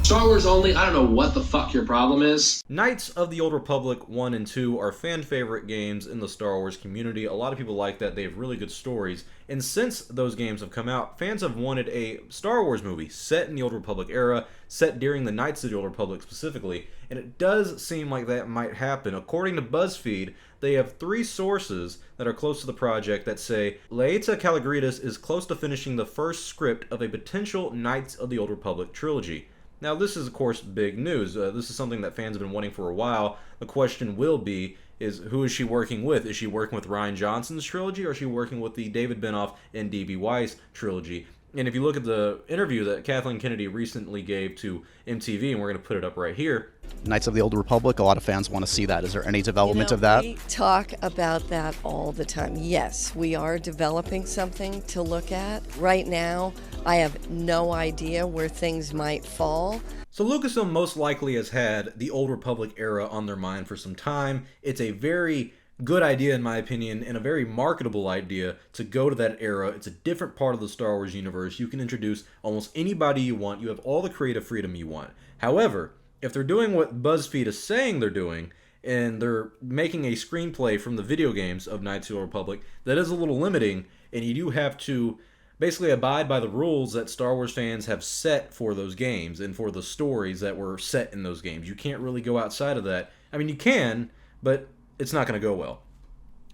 Star Wars only, I don't know what the fuck your problem is. Knights of the Old Republic 1 and 2 are fan favorite games in the Star Wars community. A lot of people like that. They have really good stories. And since those games have come out, fans have wanted a Star Wars movie set in the Old Republic era, set during the Knights of the Old Republic specifically. And it does seem like that might happen. According to BuzzFeed, they have 3 sources that are close to the project that say Laeta Kalogridis is close to finishing the first script of a potential Knights of the Old Republic trilogy. Now, this is, of course, big news. This is something that fans have been wanting for a while. The question will be, who is she working with? Is she working with Rian Johnson's trilogy, or is she working with the David Benioff and D.B. Weiss trilogy? And if you look at the interview that Kathleen Kennedy recently gave to MTV, and we're going to put it up right here. Knights of the Old Republic, a lot of fans want to see that. Is there any development of that? We talk about that all the time. Yes, we are developing something to look at. Right now, I have no idea where things might fall. So Lucasfilm most likely has had the Old Republic era on their mind for some time. It's a very good idea, in my opinion, and a very marketable idea to go to that era. It's a different part of the Star Wars universe. You can introduce almost anybody you want. You have all the creative freedom you want. However, if they're doing what BuzzFeed is saying they're doing, and they're making a screenplay from the video games of Knights of the Old Republic, that is a little limiting, and you do have to basically abide by the rules that Star Wars fans have set for those games and for the stories that were set in those games. You can't really go outside of that. I mean, you can, but it's not going to go well.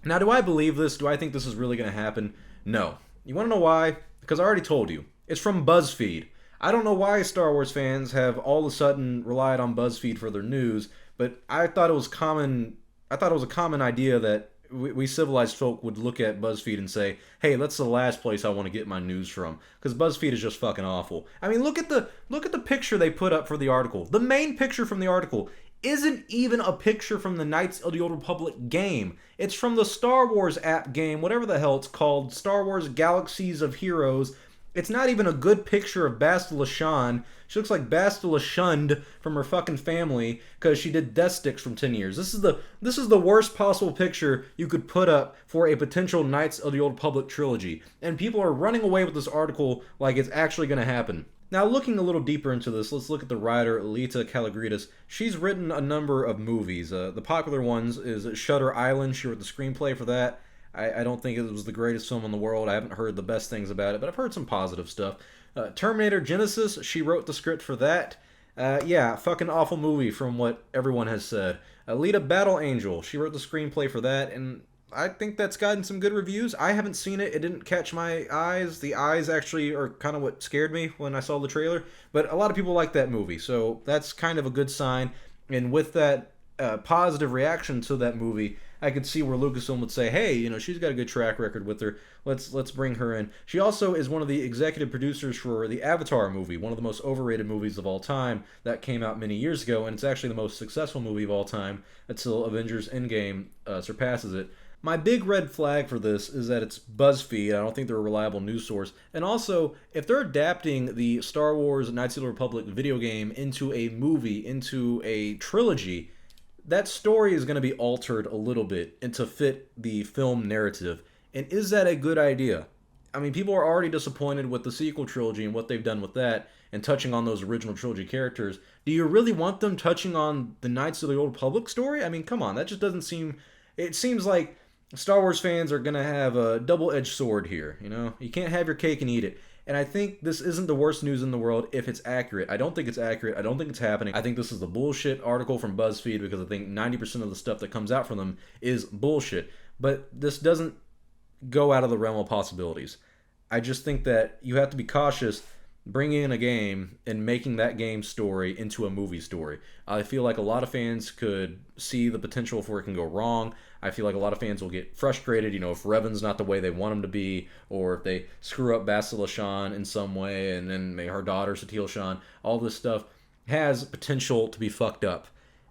Now, do I believe this? Do I think this is really going to happen? No. You want to know why? Because I already told you. It's from BuzzFeed. I don't know why Star Wars fans have all of a sudden relied on BuzzFeed for their news, but I thought it was a common idea that we civilized folk would look at BuzzFeed and say, hey, that's the last place I want to get my news from, because BuzzFeed is just fucking awful. I mean, look at the picture they put up for the article. The main picture from the article isn't even a picture from the Knights of the Old Republic game. It's from the Star Wars app game, whatever the hell it's called, Star Wars Galaxies of Heroes. It's not even a good picture of Bastila Shan. She looks like Bastila Shund from her fucking family because she did death sticks from 10 years. This is the worst possible picture you could put up for a potential Knights of the Old Republic trilogy. And people are running away with this article like it's actually going to happen. Now, looking a little deeper into this, let's look at the writer, Laeta Kalogridis. She's written a number of movies. The popular ones is Shutter Island. She wrote the screenplay for that. I don't think it was the greatest film in the world. I haven't heard the best things about it, but I've heard some positive stuff. Terminator Genisys, she wrote the script for that. Yeah, fucking awful movie from what everyone has said. Alita Battle Angel, she wrote the screenplay for that, and I think that's gotten some good reviews. I haven't seen it. It didn't catch my eyes. The eyes actually are kind of what scared me when I saw the trailer, but a lot of people like that movie, so that's kind of a good sign. And with that positive reaction to that movie, I could see where Lucasfilm would say, hey, you know, she's got a good track record with her. Let's bring her in. She also is one of the executive producers for the Avatar movie, one of the most overrated movies of all time that came out many years ago, and it's actually the most successful movie of all time until Avengers Endgame surpasses it. My big red flag for this is that it's BuzzFeed. I don't think they're a reliable news source. And also, if they're adapting the Star Wars Knights of the Republic video game into a movie, into a trilogy, that story is going to be altered a little bit and to fit the film narrative. And is that a good idea? I mean, people are already disappointed with the sequel trilogy and what they've done with that and touching on those original trilogy characters. Do you really want them touching on the Knights of the Old Republic story? I mean, come on, that just doesn't seem... It seems like Star Wars fans are going to have a double-edged sword here, you know? You can't have your cake and eat it. And I think this isn't the worst news in the world if it's accurate. I don't think it's accurate. I don't think it's happening. I think this is a bullshit article from BuzzFeed because I think 90% of the stuff that comes out from them is bullshit. But this doesn't go out of the realm of possibilities. I just think that you have to be cautious bringing in a game and making that game story into a movie story. I feel like a lot of fans could see the potential for it can go wrong. I feel like a lot of fans will get frustrated, you know, if Revan's not the way they want him to be, or if they screw up Bastila Shan in some way, and then her daughter, Satele Shan, all this stuff has potential to be fucked up.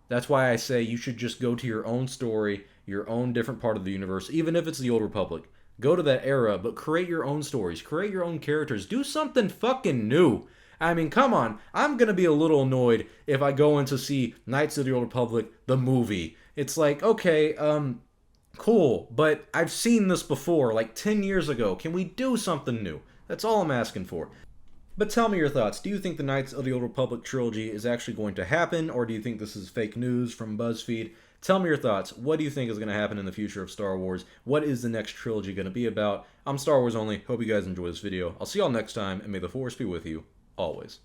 That's why I say you should just go to your own story, your own different part of the universe, even if it's the Old Republic. Go to that era, but create your own stories. Create your own characters. Do something fucking new. I mean, come on. I'm going to be a little annoyed if I go in to see Knights of the Old Republic, the movie. It's like, okay, cool, but I've seen this before, like 10 years ago. Can we do something new? That's all I'm asking for. But tell me your thoughts. Do you think the Knights of the Old Republic trilogy is actually going to happen, or do you think this is fake news from BuzzFeed? Tell me your thoughts. What do you think is going to happen in the future of Star Wars? What is the next trilogy going to be about? I'm Star Wars Only. Hope you guys enjoy this video. I'll see y'all next time, and may the Force be with you, always.